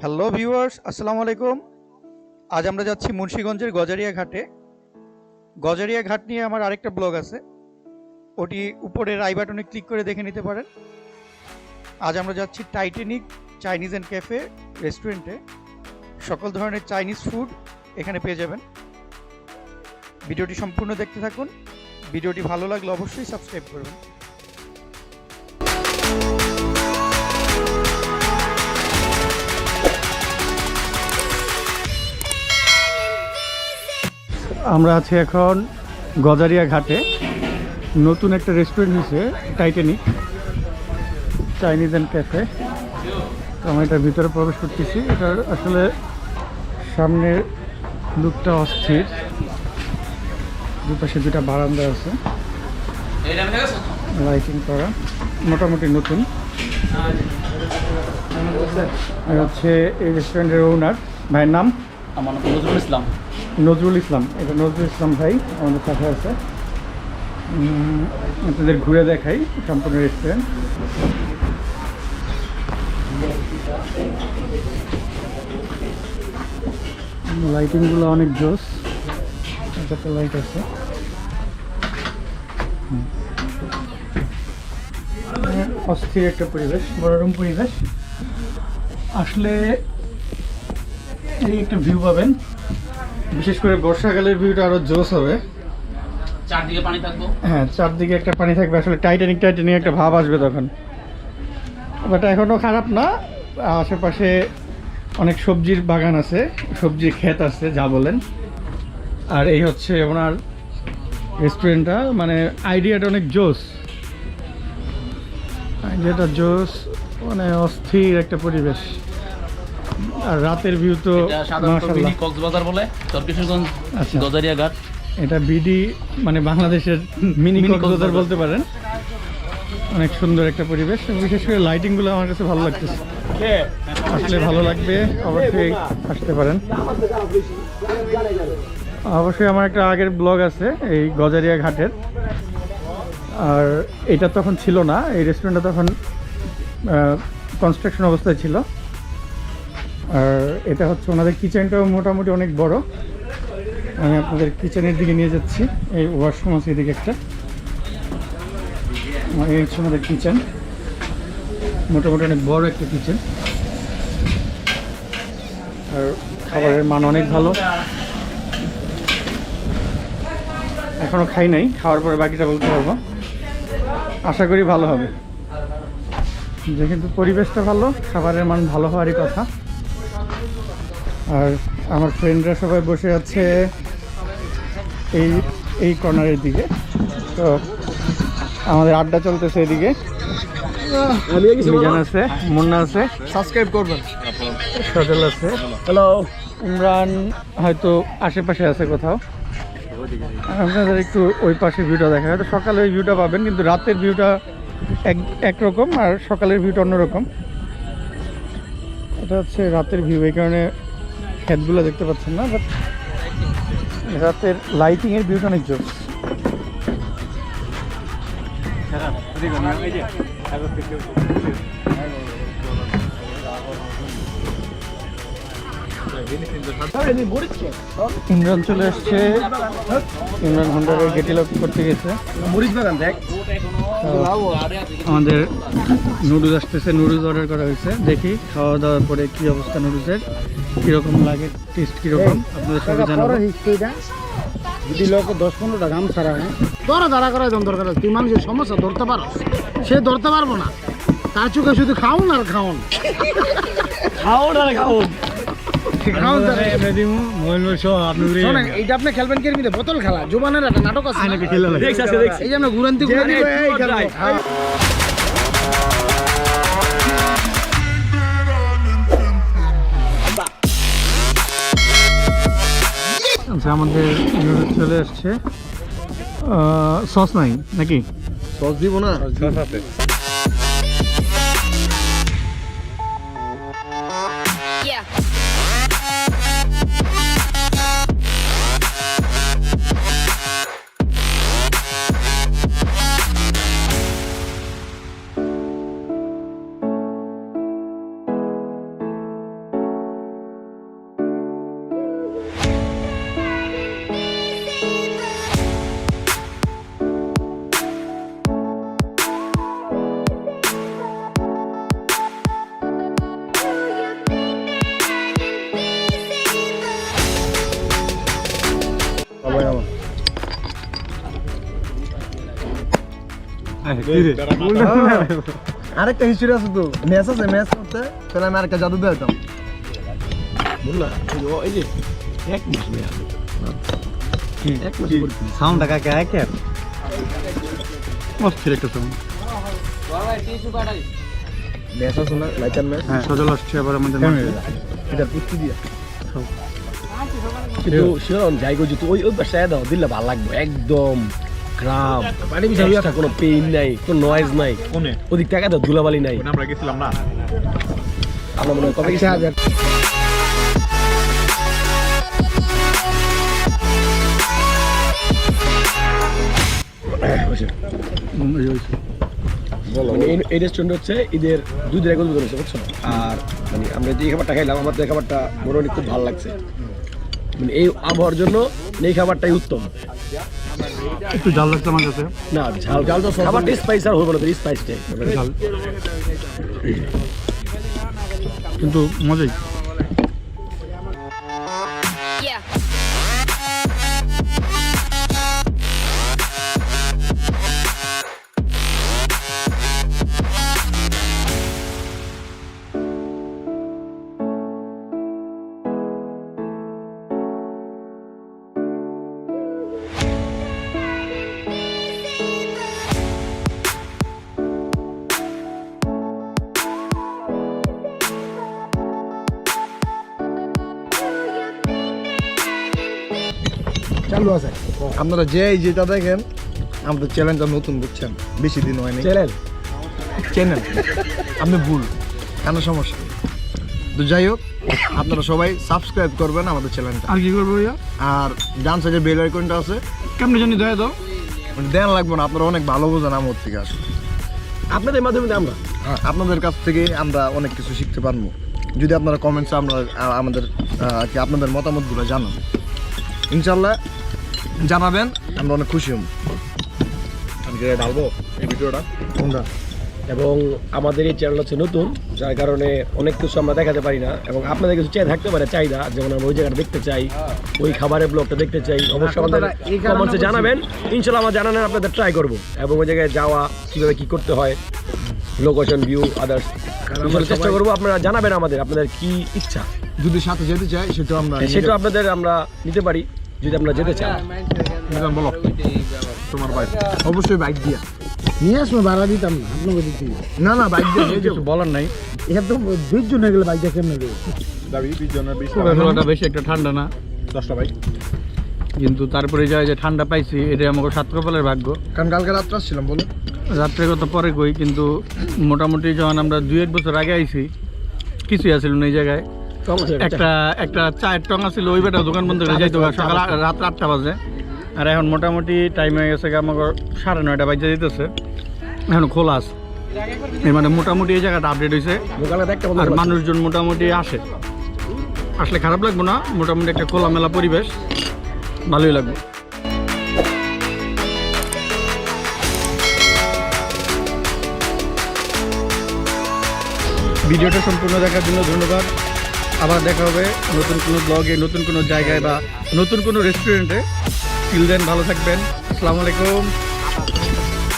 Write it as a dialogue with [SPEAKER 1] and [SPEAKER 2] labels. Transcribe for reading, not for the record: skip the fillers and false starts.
[SPEAKER 1] Hello viewers, আসসালামু আলাইকুম। আজ আমরা যাচ্ছি মুন্সিগঞ্জের গজারিয়া ঘাটে। গজারিয়া ঘাট নিয়ে আমার আরেকটা ব্লগ আছে, ওটি উপরের আই বাটনে ক্লিক করে দেখে নিতে পারেন। আজ আমরা যাচ্ছি টাইটানিক চাইনিজ অ্যান্ড ক্যাফে রেস্টুরেন্টে। সকল ধরনের চাইনিজ ফুড এখানে পেয়ে যাবেন। ভিডিওটি সম্পূর্ণ দেখতে থাকুন। ভিডিওটি ভালো লাগলে অবশ্যই সাবস্ক্রাইব করবেন। আমরা আছি এখন গজারিয়া ঘাটে। নতুন একটা রেস্টুরেন্ট হয়েছে টাইটানিক চাইনিজ অ্যান্ড ক্যাফে। তো আমরা এটার ভিতরে প্রবেশ করতেছি। এটার আসলে সামনের লুকটা অস্থির। দুপাশে দুটা বারান্দা আছে, লাইটিং করা, মোটামুটি নতুন। আর হচ্ছে এই রেস্টুরেন্টের ওনার ভাইয়ের নাম
[SPEAKER 2] আমার নাম নজরুল ইসলাম।
[SPEAKER 1] নজরুল ইসলাম। এটা নজরুল ইসলাম ভাই আমাদের সাথে আছে। আপনাদের ঘুরে দেখাই সম্পূর্ণ রেস্টুরেন্ট। লাইটিংগুলো অনেক জোস, এটাতে লাইট আছে। অস্থির একটা পরিবেশ, মনোরম পরিবেশ। আসলে এই একটা ভিউ পাবেন, বিশেষ করে বর্ষাকালের ভিউটা আরো জোস হবে।
[SPEAKER 2] চারদিকে পানি থাকবো।
[SPEAKER 1] হ্যাঁ, চারদিকে একটা পানি থাকবে। আসলে টাইটানিক একটা ভাব আসবে তখন। বাট এখনও খারাপ না। আশেপাশে অনেক সবজির বাগান আছে, সবজির ক্ষেত আছে যা বলেন। আর এই হচ্ছে ওনার রেস্টুরেন্টটা, মানে আইডিয়াটা অনেক জোস। আইডিয়াটা জোস, মানে অস্থির একটা পরিবেশ। আর রাতের ভিউ তো
[SPEAKER 2] মাশাআল্লাহ। কক্সবাজার বলে চর কিশোরগঞ্জ গজারিয়া ঘাট।
[SPEAKER 1] এটা বিডি মানে বাংলাদেশের মিনি কক্সবাজার বলতে পারেন। অনেক সুন্দর একটা পরিবেশ, বিশেষ করে লাইটিংগুলো আমার কাছে ভালো লাগতেছে। আসলে ভালো লাগবে, অবশ্যই আসতে পারেন। অবশ্যই আমার একটা আগের ব্লগ আছে এই গজারিয়া ঘাটের, আর এটা তখন ছিল না। এই রেস্টুরেন্টটা তখন কনস্ট্রাকশন অবস্থায় ছিল। আর এটা হচ্ছে ওনাদের কিচেনটাও মোটামুটি অনেক বড়। আমি আপনাদের কিচেনের দিকে নিয়ে যাচ্ছি। এই ওয়াশরুম আছে এদিকে একটা। এই হচ্ছে আমাদের কিচেন, মোটামুটি অনেক বড় একটা কিচেন। আর খাবারের মান অনেক ভালো। এখনো খাই নাই, খাওয়ার পরে বাকিটা বলতে পারবো। আশা করি ভালো হবে। যেহেতু পরিবেশটা ভালো, খাবারের মান ভালো হওয়ারই কথা। আর আমার ফ্রেন্ডরা সবাই বসে আছে এই কর্নারের দিকে। তো আমাদের আড্ডা চলতেছে এদিকে। মিজান আছে, মুন্না আছে,
[SPEAKER 3] সাবস্ক্রাইব করবেন।
[SPEAKER 1] সজল আছে, হ্যালো। ইমরান হয়তো আশেপাশে আছে কোথাও। আপনাদের একটু ওই পাশে ভিউটা দেখা, হয়তো সকালে ওই ভিউটা পাবেন, কিন্তু রাতের ভিউটা একরকম আর সকালের ভিউটা অন্যরকম। এটা হচ্ছে রাতের ভিউ, এই কারণে ক্ষেতগুলো দেখতে পাচ্ছেন না, বাট রাতের লাইটিংয়ের ভিউটা অনেক জোর। ইমরান চলে আসছে। ইমরান হোন্ডারের গেটি লক করতে গেছে।
[SPEAKER 3] মরিচ বাগান দেখ।
[SPEAKER 1] আমাদের নুডলস আসতেছে, নুডলস অর্ডার করা হয়েছে। দেখি খাওয়া দাওয়ার পরে কি অবস্থা, নুডলসের কীরকম লাগে, টেস্ট কীরকম আপনাদের সাথে জানাবো।
[SPEAKER 3] যদি লোক 10-15টা গাম ছাড়া তোরা দাঁড়া করা একদম দরকার। তুই মানুষের সমস্যা ধরতে পারো, সে ধরতে পারবো না। তার চোখে শুধু খাওন আর খাওন,
[SPEAKER 1] খাওন আর খাওন।
[SPEAKER 3] এইটা আপনি খেলবেন কি বোতল খেলা, জোবানের একটা নাটক আছে। এই যে আমরা ঘুরান্তি
[SPEAKER 1] আচ্ছা, আমাদের নুডলস চলে আসছে। সস নাই নাকি?
[SPEAKER 3] সস দিব না, সস আছে।
[SPEAKER 4] আরেকটা হিস্ট্রি আছে তো, ম্যাচ আছে, ম্যাচ করতে তাহলে আমি আরেকটা জাদু দিয়ে দিতাম।
[SPEAKER 2] বুঝলা এই যে এক মাস ভাইয়া এক মাস
[SPEAKER 3] সাউন্ড কাকে একে অস্থির একটা সাউন্ড।
[SPEAKER 4] ম্যাচ আছে না, লাইটার ম্যাচ।
[SPEAKER 3] হ্যাঁ সজল আসছে আবার আমাদের
[SPEAKER 4] এটা পুষ্টি দিয়া
[SPEAKER 2] কিন্তু শিরন যাই গো যদি ওই বাসায় দাও দিলে ভালো লাগবে একদম ক্রাম পানি বিছাই একটা কোনো পেইন নাই কোনো নয়েজ নাই কোনে ওদিক টাকা দাও ধুলাবালি নাই
[SPEAKER 5] আমরা গেছিলাম না
[SPEAKER 2] আমরা মনে হয় কবে গেছিলাম মানে এই রেস্টুরেন্ট হচ্ছে ঈদের 2 দিন আগে উদ্বোধন হচ্ছে বুঝছো আর মানে আমরা যে খাবারটা খাইলাম আমার এই খাবারটা মোটামুটি খুব ভালো লাগছে মানে এই আবহাওয়ার জন্য এই খাবারটাই উত্তম
[SPEAKER 3] একটু জাল লাগছে আমার কাছে।
[SPEAKER 2] না ঝাল ঝাল তো খাবারটা স্পাইস আর হবে না স্পাইসটাই
[SPEAKER 3] ঝাল কিন্তু মজাই।
[SPEAKER 4] চালু আছে। আপনারা যেটা দেখেন আমাদের চ্যানেলটা নতুন, বুঝছেন, বেশি দিন হয়নি। চ্যানেল আপনি ভুল, কেন সমস্যা নেই। তো যাই হোক, আপনারা সবাই সাবস্ক্রাইব করবেন আমাদের চ্যানেলটা।
[SPEAKER 3] আর কি করবো ভাইয়া?
[SPEAKER 4] আর ডান সাইডে বেল আইকনটা আছে,
[SPEAKER 3] কেমনি জানি দেয় দাও,
[SPEAKER 4] দেন লাগবে না, আপনারা অনেক ভালো বোঝেন আমার থেকে আসলে।
[SPEAKER 2] আপনাদের মাধ্যমে আমরা
[SPEAKER 4] আপনাদের কাছ থেকে আমরা অনেক কিছু শিখতে পারবো যদি আপনারা কমেন্টসে আমরা আমাদের কি আপনাদের মতামতগুলো জানান। ইনশাল্লাহ জানাবেন, আমরা অনেক খুশি হব।
[SPEAKER 5] আমি ডালবো এই ভিডিওটা
[SPEAKER 4] তোমরা
[SPEAKER 2] এবং আমাদের এই চ্যানেল হচ্ছে নতুন, যার কারণে অনেক কিছু আমরা দেখাতে পারি না এবং আপনাদের কিছু চাই থাকতে পারে চাহিদা, যেমন আমরা ওই জায়গাটা দেখতে চাই, ওই খাবারের ব্লগটা দেখতে চাই, অবশ্যই আমাদের কমেন্টসে জানাবেন। ইনশাল্লাহ আমরা জানানোর আপনাদের ট্রাই করবো এবং ওই জায়গায় যাওয়া কীভাবে কী করতে হয়, লোকেশন ভিউ আদার্স চেষ্টা করবো। আপনারা জানাবেন আমাদের আপনাদের কি ইচ্ছা,
[SPEAKER 4] যদি সাথে যেতে চাই সেটাও আমরা
[SPEAKER 2] সেটা আপনাদের আমরা নিতে পারি যদি আপনারা যেতে চান।
[SPEAKER 5] বলো তোমার বাইক
[SPEAKER 4] অবশ্যই বাইক দিয়া
[SPEAKER 3] নিয়ে আসবো, ভাড়া দিতাম না আপনাকে দিতে।
[SPEAKER 4] না না বাইক দিয়ে
[SPEAKER 3] কিছু বলার নাই, একদম 20 জন হয়ে গেলে বাইক দিয়ে কেমনে দেবো?
[SPEAKER 5] দাবি 20 জনের 20
[SPEAKER 3] বেলাটা বেশি একটা ঠান্ডা না,
[SPEAKER 5] 10টা বাইক,
[SPEAKER 3] কিন্তু তারপরে যায় যে ঠান্ডা পাইছি, এটা আমাকে 7 কপালের ভাগ্য।
[SPEAKER 4] কারণ কালকে রাত্রে আসছিলাম বলো,
[SPEAKER 3] রাত্রের কথা পরে কই, কিন্তু মোটামুটি যখন আমরা 2-1 বছর আগে আইছি কিছুই আসছিল না এই জায়গায়। একটা চায়ের টং ছিল, ওই বেটা দোকান বন্ধ করে যাইতো সকাল রাত 8টা বাজে। আর এখন মোটামুটি টাইম হয়ে গেছে আমাকে 9:30 বাজে দিতেছে, এখন খোলা আছে। মানে মোটামুটি এই জায়গাটা আপডেট হয়েছে আর মানুষজন মোটামুটি আসলে খারাপ লাগবে না, মোটামুটি একটা খোলামেলা পরিবেশ, ভালোই লাগবে। ভিডিওটা সম্পূর্ণ দেখার জন্য ধন্যবাদ। আবার দেখা হবে নতুন কোনো ব্লগে, নতুন কোনো জায়গায় বা নতুন কোনো রেস্টুরেন্টে। টিল দেন ভালো থাকবেন। আসসালামু আলাইকুম।